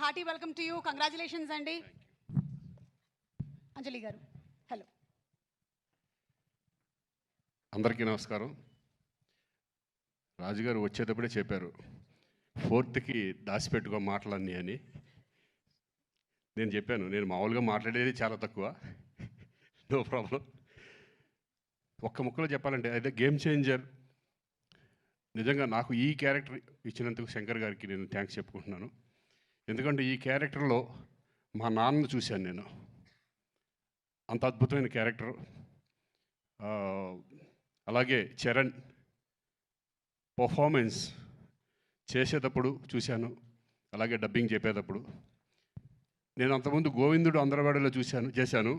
Hearty welcome to you. Congratulations అండి. అంజలి గారు hello. అందరికీ నమస్కారం. రాజుగారు వచ్చేటప్పుడే చెప్పారు 4th దాచిపెట్టుకో మాటలన్నీ అని. నేను చెప్పాను నేను మామూలుగా మాట్లాడేది చాలా తక్కువ, నో ప్రాబ్లం. ఒక్క ముక్కలో చెప్పాలంటే అయితే గేమ్ చేంజర్. నిజంగా నాకు ఈ క్యారెక్టర్ ఇచ్చినందుకు శంకర్ గారికి నేను థ్యాంక్స్ చెప్పుకుంటున్నాను. ఎందుకంటే ఈ క్యారెక్టర్లో మా నాన్నను చూశాను నేను. అంత అద్భుతమైన క్యారెక్టర్. అలాగే చరణ్ పర్ఫార్మెన్స్ చేసేటప్పుడు చూశాను, అలాగే డబ్బింగ్ చెప్పేటప్పుడు. నేను అంతకుముందు గోవిందుడు అందరవాడలో చేశాను,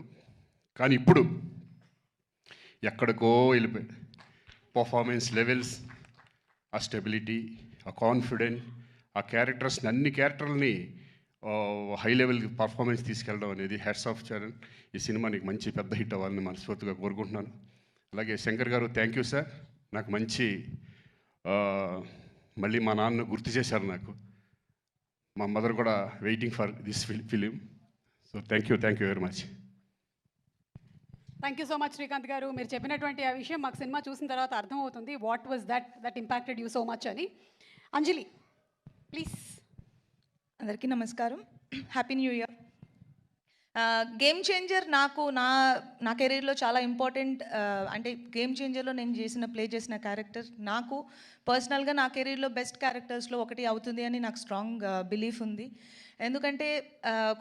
కానీ ఇప్పుడు ఎక్కడికో వెళ్ళిపోయి పర్ఫార్మెన్స్ లెవెల్స్, ఆ స్టెబిలిటీ, ఆ కాన్ఫిడెంట్, ఆ క్యారెక్టర్స్ని అన్ని క్యారెక్టర్లని హై లెవెల్ పర్ఫార్మెన్స్ తీసుకెళ్ళడం అనేది హ్యాట్స్ ఆఫ్ చరణ్. ఈ సినిమా నీకు మంచి పెద్ద హిట్ అవ్వాలని మనస్ఫూర్తిగా కోరుకుంటున్నాను. అలాగే శంకర్ గారు థ్యాంక్ యూ సార్. నాకు మంచి మళ్ళీ మా నాన్న గుర్తు చేశారు నాకు. మా మదర్ కూడా waiting for this film. So thank you very much. Thank you so much Srikanth గారు. మీరు చెప్పినటువంటి ఆ విషయం మాకు సినిమా చూసిన తర్వాత అర్థమవుతుంది, what was that impacted you so much అని. అంజలి ప్లీజ్. అందరికీ నమస్కారం, happy new year. Game changer నాకు నా కెరీర్లో చాలా ఇంపార్టెంట్. అంటే గేమ్ చేంజర్లో నేను ప్లే చేసిన క్యారెక్టర్ నాకు పర్సనల్గా నా కెరీర్లో బెస్ట్ క్యారెక్టర్స్లో ఒకటి అవుతుంది అని నాకు స్ట్రాంగ్ బిలీఫ్ ఉంది. ఎందుకంటే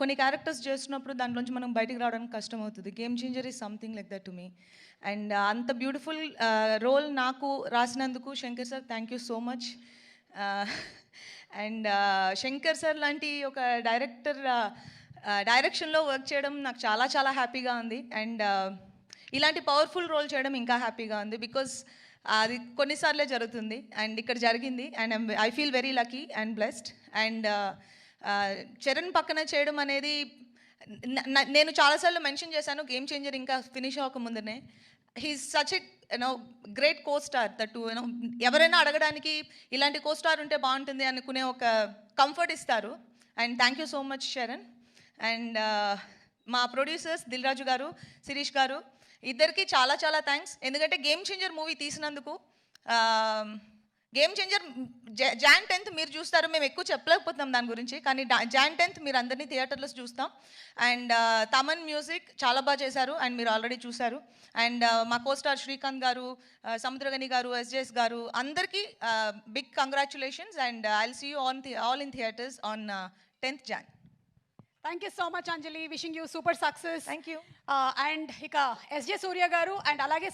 కొన్ని క్యారెక్టర్స్ చేస్తున్నప్పుడు దాంట్లోంచి మనం బయటికి రావడానికి కష్టం అవుతుంది. Game changer is something like that to me. And అంత బ్యూటిఫుల్ రోల్ నాకు రాసినందుకు Shankar sir thank you so much. And Shankar sir లాంటి ఒక డైరెక్షన్లో వర్క్ చేయడం నాకు చాలా చాలా హ్యాపీగా ఉంది. అండ్ ఇలాంటి పవర్ఫుల్ రోల్ చేయడం ఇంకా హ్యాపీగా ఉంది, బికాజ్ అది కొన్నిసార్లే జరుగుతుంది అండ్ ఇక్కడ జరిగింది. And I feel very lucky and blessed. And Charan పక్కన చేయడం అనేది నేను చాలాసార్లు మెన్షన్ చేశాను, గేమ్ చేంజర్ ఇంకా ఫినిష్ అవ్వకముందునే. He's such a great co star that ఎవరైనా అడగడానికి ఇలాంటి కో స్టార్ ఉంటే బాగుంటుంది అనుకునే ఒక కంఫర్ట్ ఇస్తారు. And thank you so much Charan. And మా ప్రొడ్యూసర్స్ దిల్ రాజు గారు, శిరీష్ గారు, ఇద్దరికి చాలా చాలా థ్యాంక్స్. ఎందుకంటే గేమ్ చేంజర్ మూవీ తీసినందుకు. గేమ్ చేంజర్ Jan 10th మీరు చూస్తారు, మేము ఎక్కువ చెప్పలేకపోతున్నాం దాని గురించి, కానీ Jan 10th మీరు అందరినీ థియేటర్లో చూస్తాం. అండ్ తమన్ మ్యూజిక్ చాలా బాగా చేశారు అండ్ మీరు ఆల్రెడీ చూశారు. అండ్ మా కోస్టార్ శ్రీకాంత్ గారు, సముద్రగని గారు, SJS గారు, అందరికీ big congratulations. And I'll see you all in theatres on 10th Jan. Thank you so much Anjali. Wishing you super success. Thank you. And ఇక SJ సూర్య గారు అండ్ అలాగే